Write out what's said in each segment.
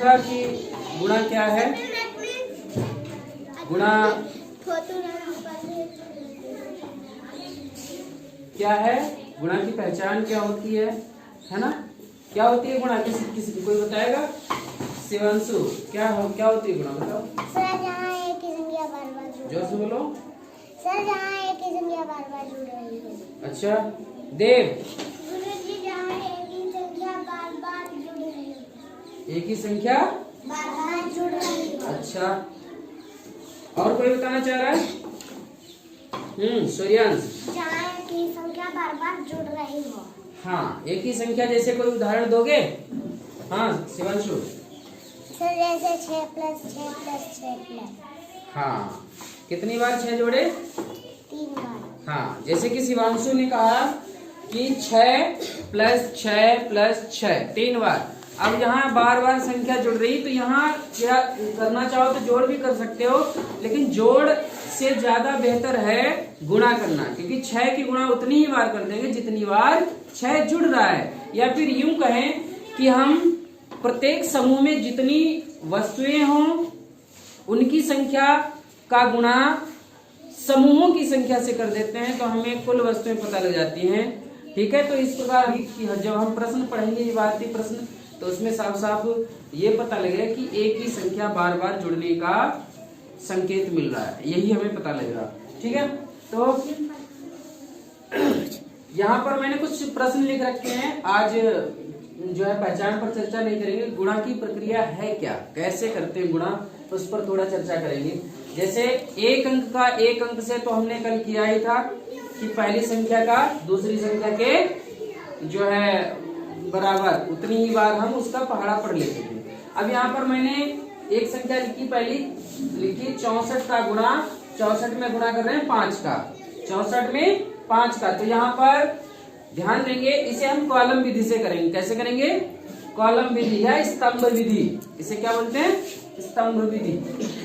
समझा कि गुणा क्या है। गुणा क्या है, गुणा की पहचान क्या होती है ना? क्या होती है गुणा? किसी कोई बताएगा? शिवांशु, क्या होती है गुणा, बताओ। सर जहाँ एक ही संख्या बार-बार जुड़ रही है। जोर से बोलो। सर जहाँ एक ही संख्या बार-बार जुड़ रही है। अच्छा देव। गुरुजी जहाँ एक ही संख्या बार-बार जुड़ रही है। एक ही संख्या बार-बार जुड़ रही है। अच्छा, और कोई बताना चाह रहा है? सूर्यांश। जहाँ एक ही संख्या बार-बार जुड़ रही हो। हाँ, एक ही संख्या, जैसे कोई उदाहरण दोगे? हाँ शिवांशु। सर जैसे 6 + 6 + 6 + हाँ, कितनी बार 6 जोड़े? 3 बार। हाँ, जैसे कि शिवांशु ने कहा कि 6 + 6 + 6 3 बार। अब यहाँ बार बार संख्या जुड़ रही, तो यहाँ क्या करना चाहो तो जोड़ भी कर सकते हो, लेकिन जोड़ से ज्यादा बेहतर है गुणा करना, क्योंकि 6 की गुणा उतनी ही बार कर देंगे जितनी बार 6 जुड़ रहा है। या फिर यूं कहें कि हम प्रत्येक समूह में जितनी वस्तुएं हों उनकी संख्या का गुणा समूहों की संख्या से कर देते हैं, तो हमें कुल वस्तुएं पता लग जाती हैं। ठीक है, तो इस प्रकार जब हम प्रश्न पढ़ेंगे, ये बात प्रश्न, तो उसमें साफ साफ ये पता लगेगा कि एक ही संख्या बार बार जुड़ने का संकेत मिल रहा है, यही हमें पता लगेगा। ठीक है, तो यहाँ पर मैंने कुछ प्रश्न लिख रखे हैं। आज जो है पहचान पर चर्चा नहीं करेंगे, गुणा की प्रक्रिया है क्या, कैसे करते हैं गुणा, तो उस पर थोड़ा चर्चा करेंगे। जैसे एक अंक से तो हमने कल किया ही था कि पहली संख्या का दूसरी संख्या के जो है बराबर उतनी ही बार हम उसका पहाड़ा पढ़ लेते थे। अब यहाँ पर मैंने एक संख्या लिखी, पहली लिखी 64 का गुणा, 64 में गुणा कर रहे हैं 5 का, 64 में 5 का। तो यहाँ पर ध्यान देंगे, इसे हम कॉलम विधि से करेंगे। कैसे करेंगे? कॉलम विधि या स्तंभ विधि, इसे क्या बोलते हैं? स्तंभ विधि।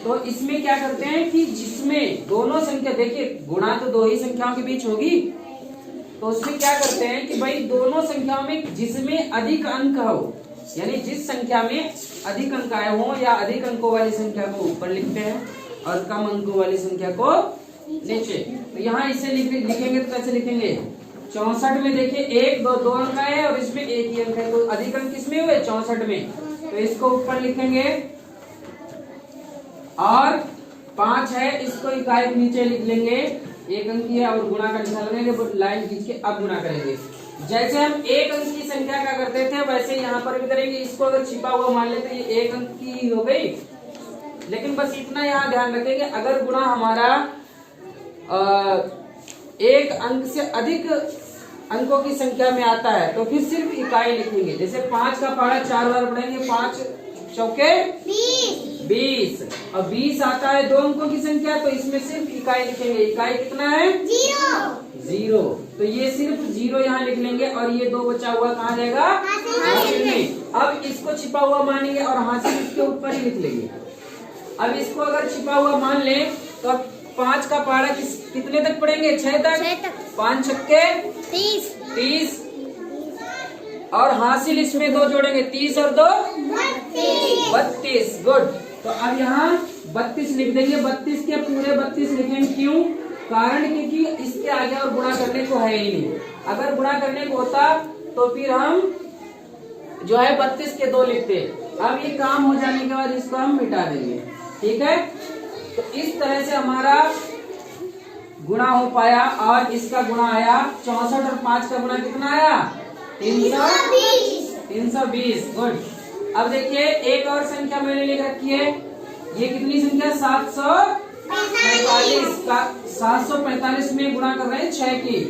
तो इसमें क्या करते हैं कि जिसमें दोनों संख्या, देखिए गुणा तो दो ही संख्याओं के बीच होगी, तो उसमें क्या करते हैं कि भाई दोनों संख्याओं में जिसमें अधिक अंक हो, यानी जिस संख्या में अधिक अंक आए हो या अधिक अंकों वाली संख्या को ऊपर लिखते हैं और कम अंकों वाली संख्या को नीचे। तो यहाँ इसे लिखेंगे तो कैसे लिखेंगे? 64 में देखिए 1 2 अंक आए और इसमें एक ही अंक है, तो अधिक अंक किसमें हुए? 64 में, तो इसको ऊपर लिखेंगे। और 5 है, इसको इकाई नीचे लिख लेंगे, एक अंक है और गुणा का निशान लगाएंगे, लाइन खींच के अब गुणा करेंगे। जैसे हम एक अंक की संख्या का करते थे वैसे यहाँ पर भी करेंगे। इसको अगर छिपा हुआ मान लेते ये एक अंक की हो गई, लेकिन बस इतना यहाँ ध्यान रखेंगे, अगर गुणा हमारा एक अंक से अधिक अंकों की संख्या में आता है तो फिर सिर्फ इकाई लिखेंगे। जैसे 5 का पहाड़ा 4 बार पढ़ेंगे, 5 चौके 20, और 20 आता है 2 अंकों की संख्या, तो इसमें सिर्फ इकाई लिखेंगे। इकाई कितना है? 0। तो ये सिर्फ 0 यहाँ लिख लेंगे और ये 2 बचा हुआ कहाँ जाएगा? हासिल में। अब इसको छिपा हुआ मानेंगे और हासिल इसके ऊपर ही लिख लेंगे। अब इसको अगर छिपा हुआ मान ले तो अब 5 का पहाड़ा कितने तक पढ़ेंगे? 6 तक। 5 छक्के 30, और हासिल इसमें 2 जोड़ेंगे, 30 और 2 32। गुड। तो अब यहाँ 32 लिख देंगे। 32 के पूरे 32 लिखेंगे, क्यों? कारण क्योंकि इसके आगे और गुणा करने को है ही नहीं। अगर गुणा करने को होता तो फिर हम जो है 32 के 2 लिखते। अब ये काम हो जाने के बाद इसको हम मिटा देंगे। ठीक है, तो इस तरह से हमारा गुणा हो पाया और इसका गुणा आया 64 और 5 का गुणा कितना आया? 320। गुड। अब देखिए एक और संख्या मैंने लिख रखी है, ये कितनी संख्या? 745 का 745 में गुणा कर रहे हैं 6 की,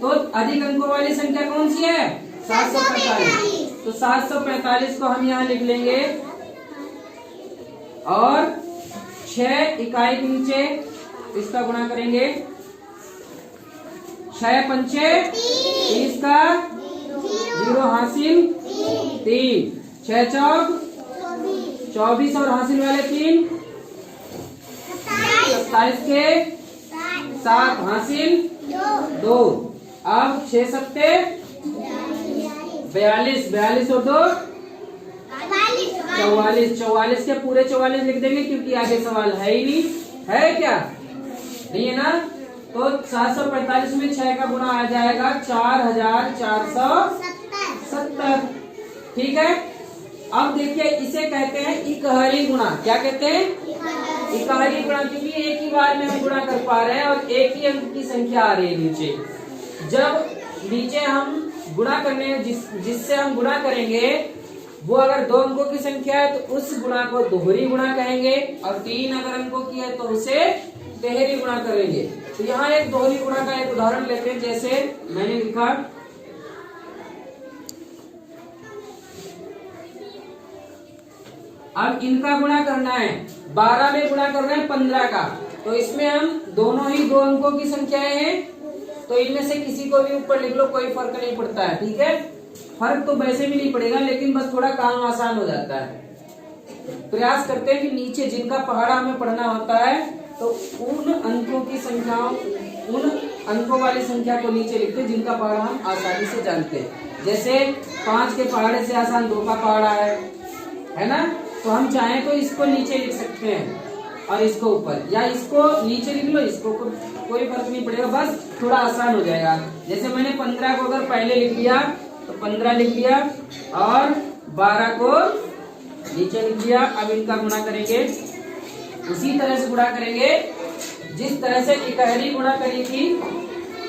तो अधिक अंकों वाली संख्या कौन सी है? 745। तो 745 को हम यहाँ लिख लेंगे और 6 इकाई के नीचे इसका गुणा करेंगे। 6 पंचे 30 का 0 हासिल 3, 6 चौक 24 और हासिल वाले 3, 27 के 7 हासिल 2। अब 6 सत्ते 42, 42 और 2 44। 44 के पूरे 44 लिख देंगे क्योंकि आगे सवाल है ही नहीं, है क्या? नहीं है ना? तो 745 में 6 का गुणा आ जाएगा 4470। ठीक है। अब देखिए इसे कहते हैं इकहरी गुणा। क्या कहते हैं? इकहरी गुणा, क्योंकि एक ही बार में हम गुणा कर पा रहे हैं और एक ही अंक की संख्या आ रही है नीचे। जब नीचे हम गुणा करने जिससे हम गुणा करेंगे वो अगर 2 अंकों की संख्या है तो उस गुणा को दोहरी गुणा कहेंगे, और 3 अगर अंकों की है तो उसे तिहरी गुणा करेंगे। तो यहाँ एक दोहरी गुणा का एक उदाहरण लेते हैं। जैसे मैंने लिखा अब इनका गुणा करना है, 12 में गुणा कर रहे हैं 15 का, तो इसमें हम दोनों ही 2 अंकों की संख्याएं हैं, तो इनमें से किसी को भी ऊपर लिख लो, कोई फर्क नहीं पड़ता है। ठीक है, फर्क तो वैसे भी नहीं पड़ेगा, लेकिन बस थोड़ा काम आसान हो जाता है। प्रयास करते हैं कि नीचे जिनका पहाड़ा हमें पढ़ना होता है तो उन अंकों की संख्याओं, उन अंकों वाली संख्या को नीचे लिखते हैं जिनका पहाड़ा हम आसानी से जानते हैं। जैसे 5 के पहाड़े से आसान 2 का पहाड़ा है ना? तो हम चाहें तो इसको नीचे लिख सकते हैं और इसको ऊपर, या इसको नीचे लिख लो, इसको कोई फर्क नहीं पड़ेगा, बस थोड़ा आसान हो जाएगा। जैसे मैंने 15 को अगर पहले लिख दिया तो 15 लिख दिया और 12 को नीचे लिख दिया। अब इनका गुणा करेंगे, उसी तरह से गुणा करेंगे जिस तरह से इकहरी गुणा करी थी,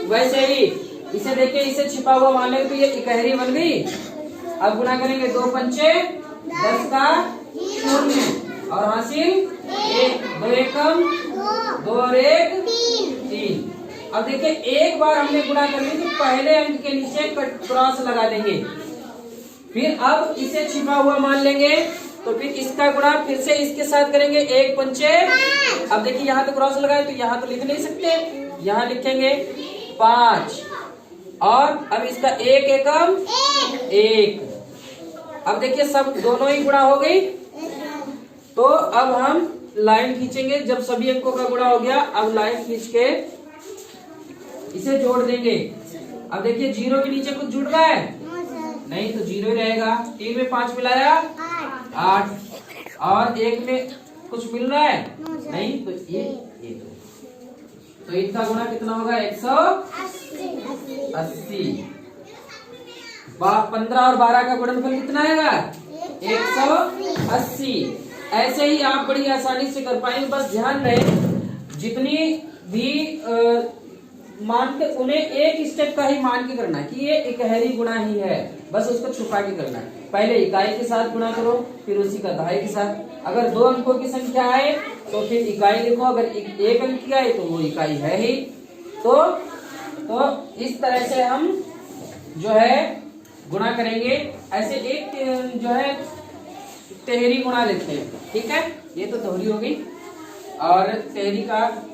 वैसे ही इसे देखिए, इसे छिपा हुआ मान लेंगे तो ये इकहरी बन गई। अब गुणा करेंगे 2 पंचे 10 का 0 और हासिल 1, 2 एकम 2 और 1 3। अब देखिए एक बार हमने गुणा कर ली तो पहले अंक के नीचे क्रॉस लगा देंगे, फिर अब इसे छिपा हुआ मान लेंगे, तो फिर इसका गुणा फिर से इसके साथ करेंगे 1 पंचे। अब देखिए यहाँ तो क्रॉस लगाए तो यहाँ तो लिख नहीं सकते, यहाँ लिखेंगे 5 और अब इसका 1 एकम 1। अब देखिए सब दोनों ही गुणा हो गई, तो अब हम लाइन खींचेंगे। जब सभी अंकों का गुणा हो गया, अब लाइन खींच के इसे जोड़ देंगे। अब देखिए 0 के नीचे कुछ जुड़ रहा है नहीं, तो 0 रहेगा। 3 में 5 मिलाया 8 और 1 में कुछ मिल रहा है नहीं, तो ये तो इनका गुणा कितना होगा? 180। 15 और 12 का गुणनफल कितना आएगा? 180। ऐसे ही आप बड़ी आसानी से कर पाएंगे। बस ध्यान रहे जितनी भी मान के उन्हें एक स्टेप का ही मान के करना है कि ये इकहरी गुणा ही है, बस उसको छुपा के करना है। पहले इकाई के साथ गुणा करो, फिर उसी का दहाई के साथ। अगर 2 अंकों की संख्या आए तो फिर इकाई लिखो, अगर 1 अंक की आए तो वो इकाई है ही। तो इस तरह से हम जो है गुणा करेंगे। ऐसे एक जो है तिहरी गुणा लेते हैं। ठीक है, ये तो दोहरी हो गई और तिहरी का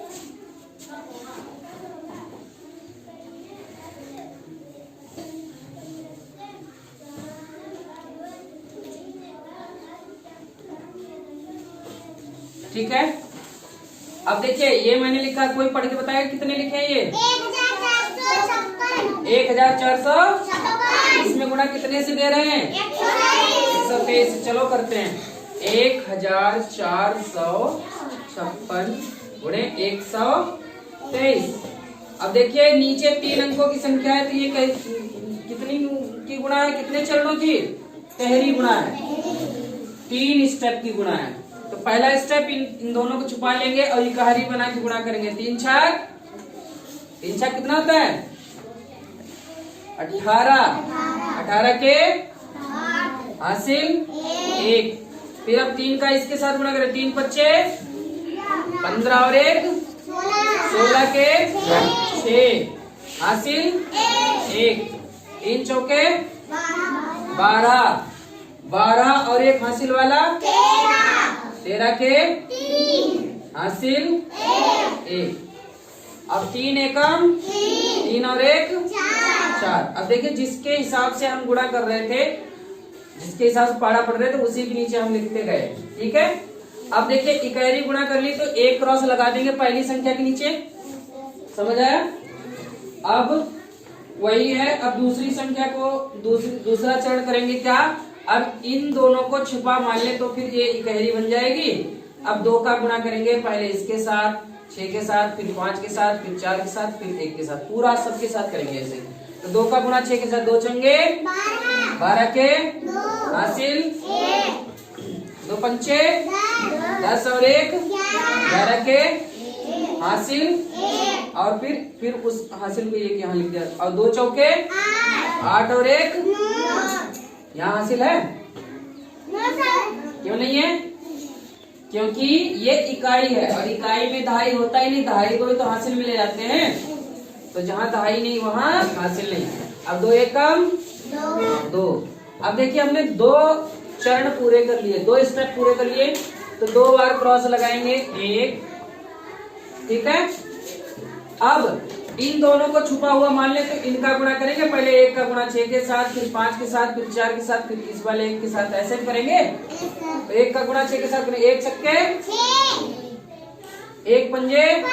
ठीक है। अब देखिए ये मैंने लिखा, कोई पढ़ के बताएगा कितने लिखे हैं? ये 1456। इसमें गुणा कितने से दे रहे हैं? 123। चलो करते हैं 1456 गुणे 123। अब देखिए नीचे 3 अंकों की संख्या है, तो ये कितनी की गुणा है? कितने चरणों की? तिहरी गुणा है, 3 स्टेप की गुणा है। तो पहला स्टेप इन दोनों को छुपा लेंगे और इकहरी बना के गुणा करेंगे। 3 छक कितना होता है? 18। 18 के हासिल 1। फिर अब 3 का इसके साथ गुणा करें। 3 पच्चे 15 और 1 16 के 6 हासिल 1। 3 चौके 12 12 और 1 हासिल वाला 13 के हासिल 1। अब 3 एकम 3 और 1 4। अब देखिए जिसके हिसाब से हम गुणा कर रहे थे, जिसके हिसाब से पहाड़ा पड़ रहे थे, उसी के नीचे हम लिखते गए। ठीक है। अब देखिए इकहरी गुणा कर ली तो 1 क्रॉस लगा देंगे पहली संख्या के नीचे, समझ आया? अब वही है, अब दूसरी संख्या को दूसरा चरण करेंगे क्या? अब इन दोनों को छुपा मान ले तो फिर ये इकहरी बन जाएगी। अब 2 का गुणा करेंगे, पहले इसके साथ, 6 के साथ, फिर 5 के साथ, फिर 4 के साथ, फिर 1 के साथ, पूरा सबके साथ करेंगे ऐसे। तो 2 का गुणा 6 के साथ, 2 चंगे 12 के हासिल 2 पंचे 10 और 1 11 के हासिल, और फिर उस हासिल को एक यहाँ लिख दिया, और 2 चौके 8 और 1 यहाँ हासिल है। क्यों नहीं है? क्योंकि ये इकाई है और इकाई में दहाई होता ही नहीं, दहाई को ही तो हासिल में ले जाते हैं। तो जहाँ दहाई नहीं वहाँ हासिल नहीं। अब 2 एकम 2। अब देखिए हमने 2 चरण पूरे कर लिए, 2 स्टेप पूरे कर लिए, तो 2 बार क्रॉस लगाएंगे 1, ठीक है। अब इन दोनों को छुपा हुआ मान ले तो इनका गुणा करेंगे, पहले 1 का गुणा 6 के साथ, फिर 5 के साथ, फिर 4 के साथ, फिर इस वाले 1 के साथ, ऐसे करेंगे। तो 1 का गुणा 6 के साथ, 1 छक्के 1 पंजे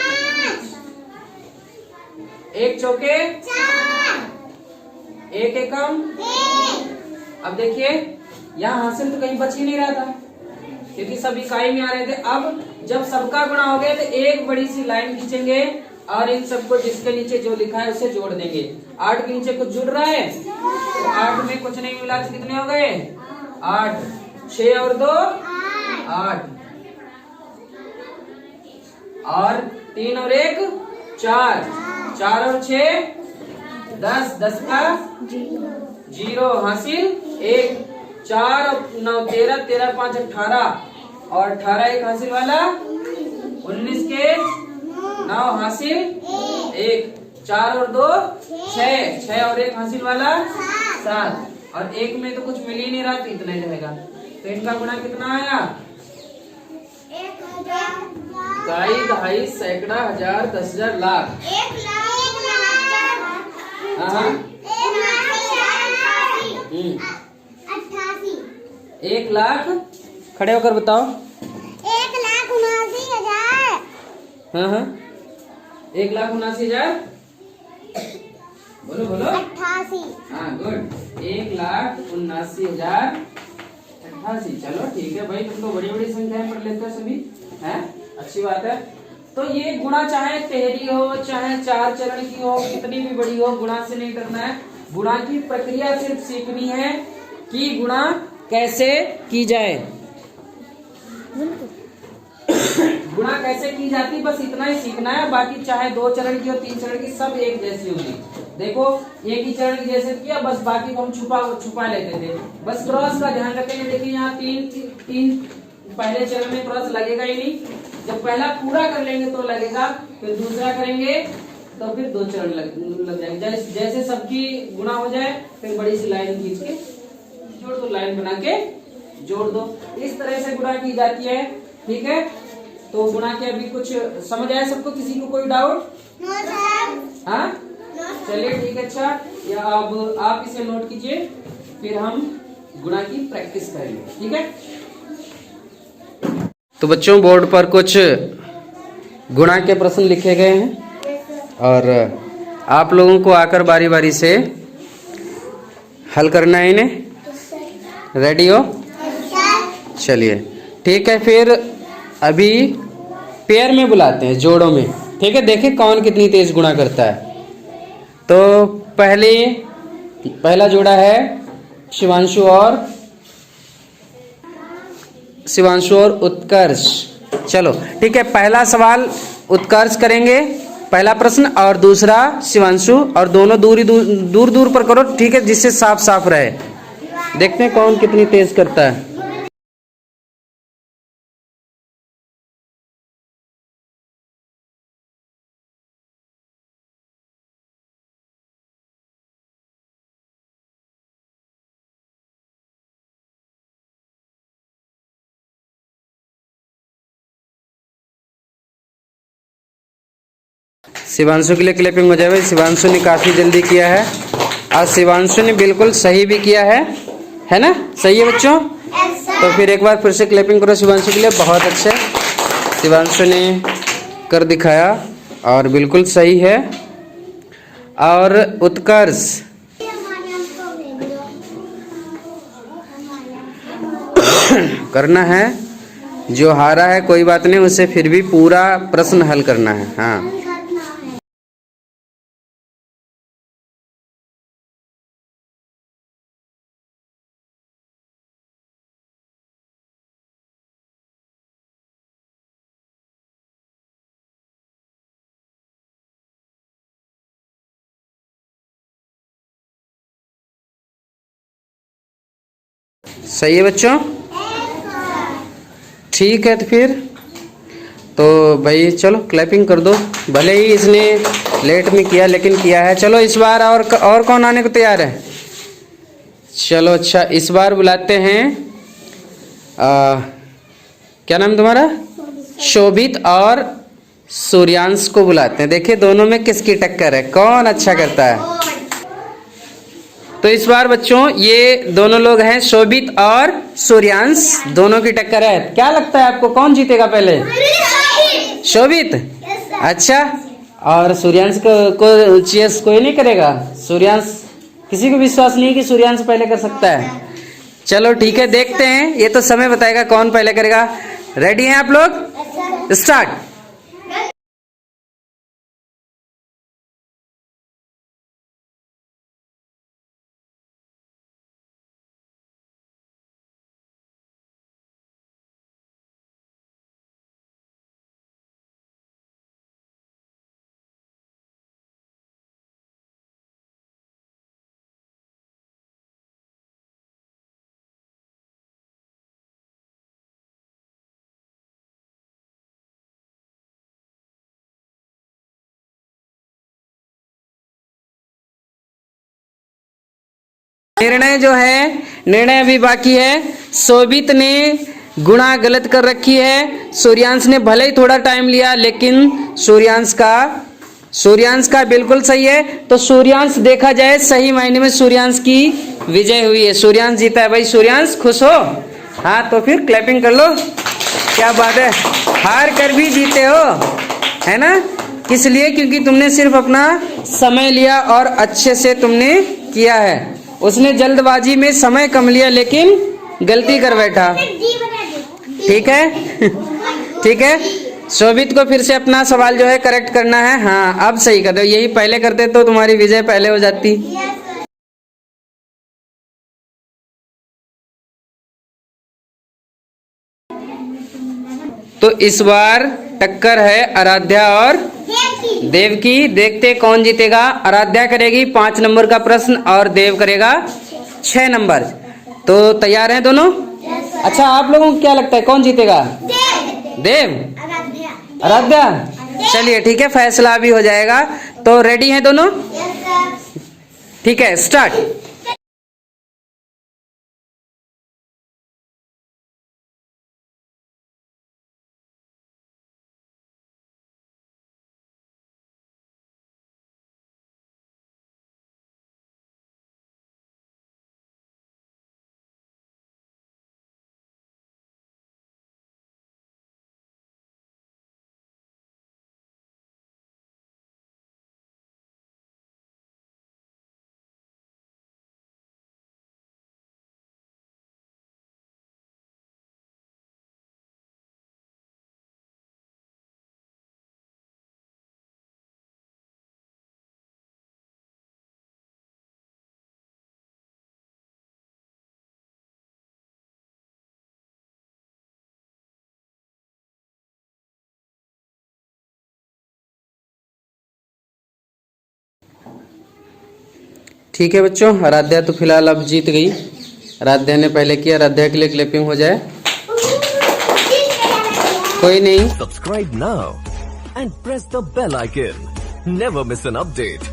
1 चौके 1 एकम। अब देखिए यहाँ हासिल तो कहीं बच ही नहीं रहा था क्योंकि सब इकाई में आ रहे थे। अब जब सबका गुणा हो गया तो एक बड़ी सी लाइन खींचेंगे और इन सबको जिसके नीचे जो लिखा है उसे जोड़ देंगे। 8 के नीचे कुछ जुड़ रहा है तो 8 में कुछ नहीं मिला तो कितने हो गए 8, 6 और 2 8, और 3 और 1 4, 4 और 6 10, 10 का 0 हासिल 1, 4 और 9 13, 13 5 18, और 18 एक हासिल वाला 19 के 9 हासिल 1, 4 और 2 6, 6 और 1 हासिल वाला 7, और 1 में तो कुछ मिल ही नहीं रहा तो इतना ही रहेगा। तो इनका गुणा कितना आया 2, 2.5 सैकड़ा 1000 10,000 लाख। 1 लाख खड़े होकर बताओ 1,79,000। हाँ 1,79,000 बोलो बोलो 88। हाँ गुड 1,79,088। चलो ठीक है भाई, तुम तो बड़ी बड़ी संख्याएं पढ़ लेते हो सभी, हैं अच्छी बात है। तो ये गुणा चाहे तेहरी हो चाहे 4 चरण की हो, कितनी भी बड़ी हो, गुणा से नहीं करना है। गुणा की प्रक्रिया सिर्फ सीखनी है कि गुणा कैसे की जाए, गुणा कैसे की जाती, बस इतना ही सीखना है। बाकी चाहे 2 चरण की हो 3 चरण की, सब एक जैसी होगी। देखो एक ही चरण की जैसे किया, बस बाकी को हम छुपा लेते थे। बस क्रॉस का ध्यान रखेंगे। देखिए यहाँ 3 पहले चरण में क्रॉस लगेगा ही नहीं, जब पहला पूरा कर लेंगे तो लगेगा, फिर दूसरा करेंगे तो फिर 2 चरण लग जाएंगे। जैसे सबकी गुणा हो जाए फिर बड़ी सी लाइन खींच के जोड़ दो, लाइन बना के जोड़ दो। इस तरह से गुणा की जाती है, ठीक है। तो गुणा के अभी कुछ समझ आया सबको, किसी को कोई डाउट? हाँ चलिए ठीक है। अच्छा या अब आप इसे नोट कीजिए, फिर हम गुणा की प्रैक्टिस करेंगे, ठीक है। तो बच्चों बोर्ड पर कुछ गुणा के प्रश्न लिखे गए हैं और आप लोगों को आकर बारी बारी से हल करना है इन्हें। रेडी हो? चलिए ठीक है, फिर अभी पेयर में बुलाते हैं, जोड़ों में, ठीक है। देखें कौन कितनी तेज गुणा करता है। तो पहला जोड़ा है शिवांशु और उत्कर्ष। चलो ठीक है, पहला सवाल उत्कर्ष करेंगे, पहला प्रश्न, और दूसरा शिवांशु, और दोनों दूर पर करो, ठीक है, जिससे साफ साफ रहे। देखते हैं कौन कितनी तेज करता है। शिवांशु के लिए क्लैपिंग हो जाए। शिवांशु ने काफी जल्दी किया है और शिवांशु ने बिल्कुल सही भी किया है ना? सही है बच्चों? तो फिर एक बार फिर से क्लैपिंग करो शिवांशु के लिए। बहुत अच्छे, शिवांशु ने कर दिखाया और बिल्कुल सही है। और उत्कर्ष करना है। जो हारा है कोई बात नहीं, उसे फिर भी पूरा प्रश्न हल करना है। हाँ, करना है। सही है बच्चों? ठीक है, तो फिर तो भाई चलो क्लैपिंग कर दो। भले ही इसने लेट में किया लेकिन किया है। चलो इस बार और कौन आने को तैयार है? चलो अच्छा, इस बार बुलाते हैं क्या नाम तुम्हारा? शोभित और सूर्यांश को बुलाते हैं। देखिए दोनों में किसकी टक्कर है, कौन अच्छा करता है। तो इस बार बच्चों ये दोनों लोग हैं, शोभित और सूर्यांश, दोनों की टक्कर है। क्या लगता है आपको कौन जीतेगा पहले? शोभित। अच्छा, और सूर्यांश को चीयर्स कोई नहीं करेगा? सूर्यांश, किसी को विश्वास नहीं कि सूर्यांश पहले कर सकता है। चलो ठीक है, देखते हैं, ये तो समय बताएगा कौन पहले करेगा। रेडी हैं आप लोग? स्टार्ट। निर्णय जो है, निर्णय अभी बाकी है। शोभित ने गुणा गलत कर रखी है। सूर्यांश ने भले ही थोड़ा टाइम लिया लेकिन सूर्यांश का बिल्कुल सही है। तो सूर्यांश देखा जाए सही मायने में सूर्यांश की विजय हुई है, सूर्यांश जीता है। भाई सूर्यांश खुश हो? हाँ, तो फिर क्लैपिंग कर लो। क्या बात है, हार कर भी जीते हो, है ना? किस लिए? क्योंकि तुमने सिर्फ अपना समय लिया और अच्छे से तुमने किया है। उसने जल्दबाजी में समय कम लिया लेकिन गलती कर बैठा। ठीक है? ठीक है, शोभित को फिर से अपना सवाल जो है करेक्ट करना है। हाँ, अब सही कर दो। यही पहले करते तो तुम्हारी विजय पहले हो जाती। तो इस बार टक्कर है आराध्या और देव की। देखते कौन जीतेगा। आराध्या करेगी 5 नंबर का प्रश्न और देव करेगा 6 नंबर। तो तैयार हैं दोनों? अच्छा, आप लोगों को क्या लगता है कौन जीतेगा? देव? आराध्या? चलिए ठीक है, फैसला अभी हो जाएगा। तो रेडी हैं दोनों? ठीक है, स्टार्ट। ठीक है बच्चों, आराध्या तो फिलहाल अब जीत गई। आराध्या ने पहले किया, आराध्या के लिए क्लिपिंग हो जाए। कोई नहीं। Subscribe now and press the bell icon. Never miss an update.